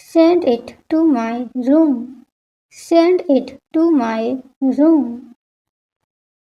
Send it to my room. Send it to my room.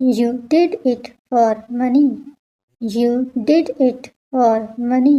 You did it for money. You did it for money.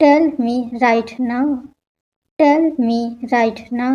Tell me right now. Tell me right now.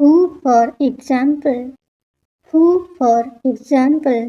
Who for example. Who for example.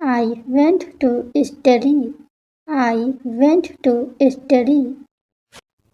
I went to study. I went to study.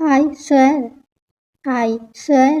I swear. I swear.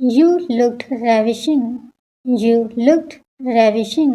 You looked ravishing. You looked ravishing.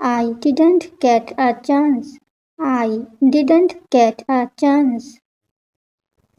I didn't get a chance. I didn't get a chance.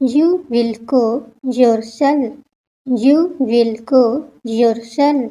You will go yourself. You will go yourself.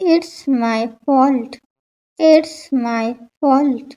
It's my fault. It's my fault.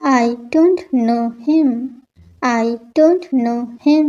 I don't know him. I don't know him.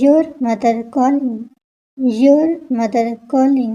Your mother calling. Your mother calling.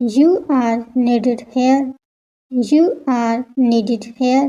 You are needed here. You are needed here.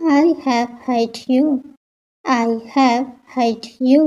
I have hurt you. I have hurt you.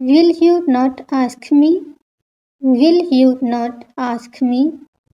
Will you not ask me? Will you not ask me?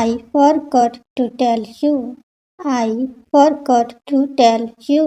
I forgot to tell you. I forgot to tell you.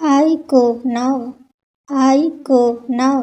I go now. I go now.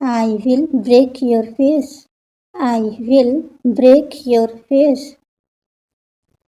I will break your face. I will break your face.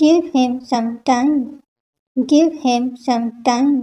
Give him some time. Give him some time.